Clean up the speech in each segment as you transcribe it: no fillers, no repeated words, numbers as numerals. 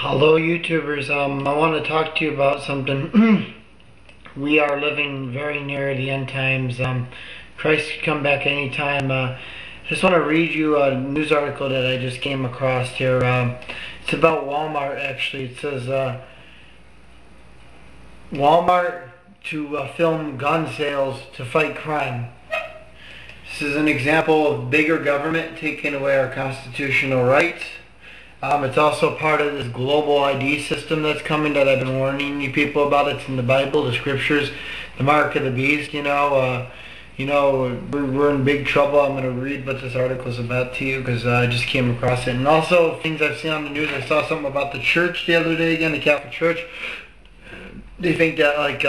Hello YouTubers, I want to talk to you about something. We are living very near the end times. Christ could come back anytime. I just want to read you a news article that I just came across here. It's about Walmart actually. It says Walmart to film gun sales to fight crime. This is an example of bigger government taking away our constitutional rights. It's also part of this global ID system that's coming that I've been warning you people about. It's in the Bible, the scriptures, the mark of the beast. We're in big trouble. I'm going to read what this article is about to you because I just came across it. And also things I've seen on the news. I saw something about the church the other day again, the Catholic Church. They think that like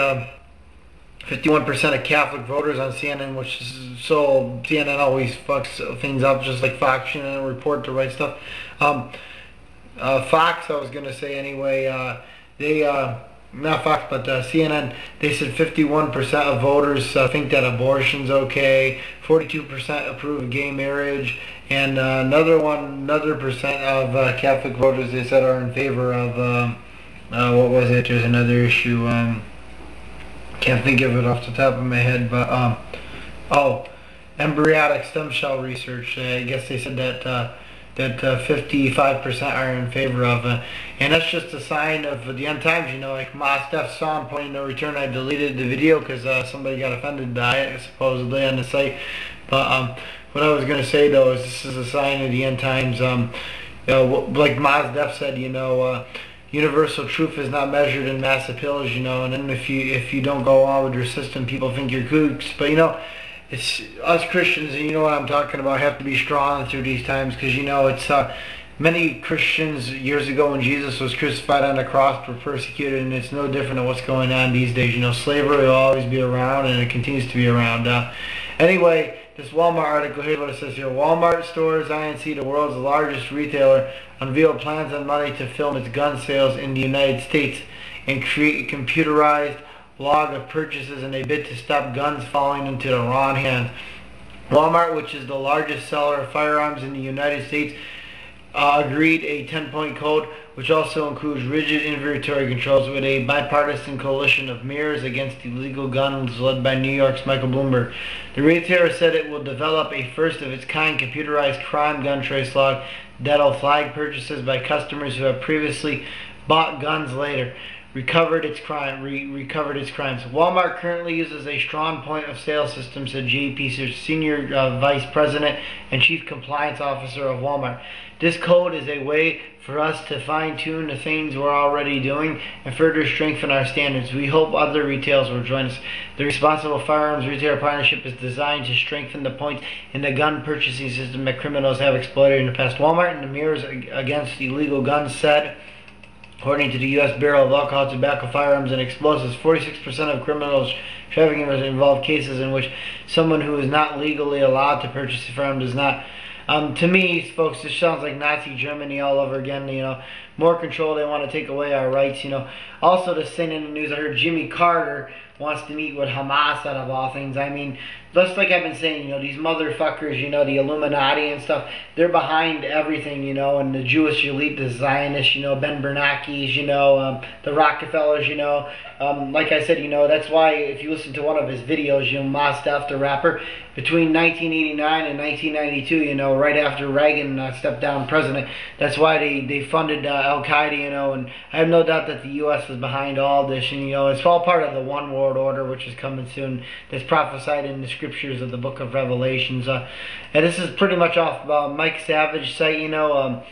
51% of Catholic voters on CNN, which is so CNN always fucks things up, just like Fox, report the right stuff. Fox, I was going to say anyway, not Fox, but CNN, they said 51% of voters think that abortion's okay, 42% approve of gay marriage, and another percent of Catholic voters, they said, are in favor of, what was it, there's another issue, can't think of it off the top of my head, but, embryonic stem cell research. I guess they said that 55% are in favor of, and that's just a sign of the end times. Like Ma Steph saw pointing no return. I deleted the video because somebody got offended by it supposedly on the site. But what I was going to say though is this is a sign of the end times. Like Ma Steph said, universal truth is not measured in massive pills. And then if you don't go on with your system, people think you're kooks. But it's us Christians, and you know what I'm talking about, have to be strong through these times, because it's many Christians years ago when Jesus was crucified on the cross were persecuted, and it's no different than what's going on these days. Slavery will always be around, and it continues to be around. Anyway, this Walmart article, here's what it says here. Walmart stores INC, the world's largest retailer, unveiled plans on Monday to film its gun sales in the United States and create a computerized log of purchases in a bid to stop guns falling into the wrong hands. Walmart, which is the largest seller of firearms in the United States, agreed a 10-point code, which also includes rigid inventory controls, with a bipartisan coalition of mayors against illegal guns led by New York's Michael Bloomberg. The retailer said it will develop a first-of-its-kind computerized crime gun trace log that'll flag purchases by customers who have previously bought guns later. Recovered its crimes. Walmart currently uses a strong point of sale system, said JP, Senior Vice President and Chief Compliance Officer of Walmart. This code is a way for us to fine-tune the things we're already doing and further strengthen our standards. We hope other retailers will join us. The Responsible Firearms Retailer Partnership is designed to strengthen the points in the gun purchasing system that criminals have exploited in the past. Walmart and the Mirrors Against Illegal Guns said, according to the U.S. Bureau of Alcohol, Tobacco, Firearms, and Explosives, 46% of criminals trafficking involve cases in which someone who is not legally allowed to purchase a firearm does not. To me, folks, this sounds like Nazi Germany all over again. More control. They want to take away our rights. Also, this thing in the news, I heard Jimmy Carter wants to meet with Hamas out of all things. I mean, just like I've been saying, these motherfuckers, the Illuminati and stuff, they're behind everything, and the Jewish elite, the Zionists, Ben Bernanke's, the Rockefellers, like I said, that's why if you listen to one of his videos, Mos Def, the rapper, between 1989 and 1992, right after Reagan stepped down president, that's why they funded Al-Qaeda, and I have no doubt that the U.S. is behind all this, and, it's all part of the One World Order, which is coming soon, that's prophesied in the scriptures of the book of Revelations. And this is pretty much off Mike Savage's site, got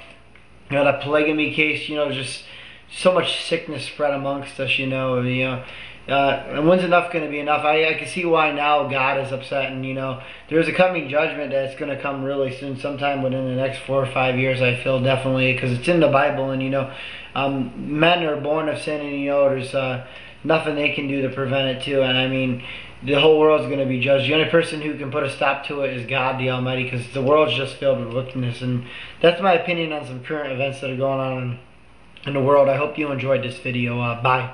a polygamy case, just so much sickness spread amongst us, and when's enough going to be enough? I can see why now God is upset, and there's a coming judgment that's going to come really soon, sometime within the next 4 or 5 years, I feel, definitely, because it's in the Bible, and men are born of sin, and there's nothing they can do to prevent it too, and I mean, the whole world's going to be judged. The only person who can put a stop to it is God the Almighty, because the world's just filled with wickedness. And that's my opinion on some current events that are going on in the world. I hope you enjoyed this video. Bye.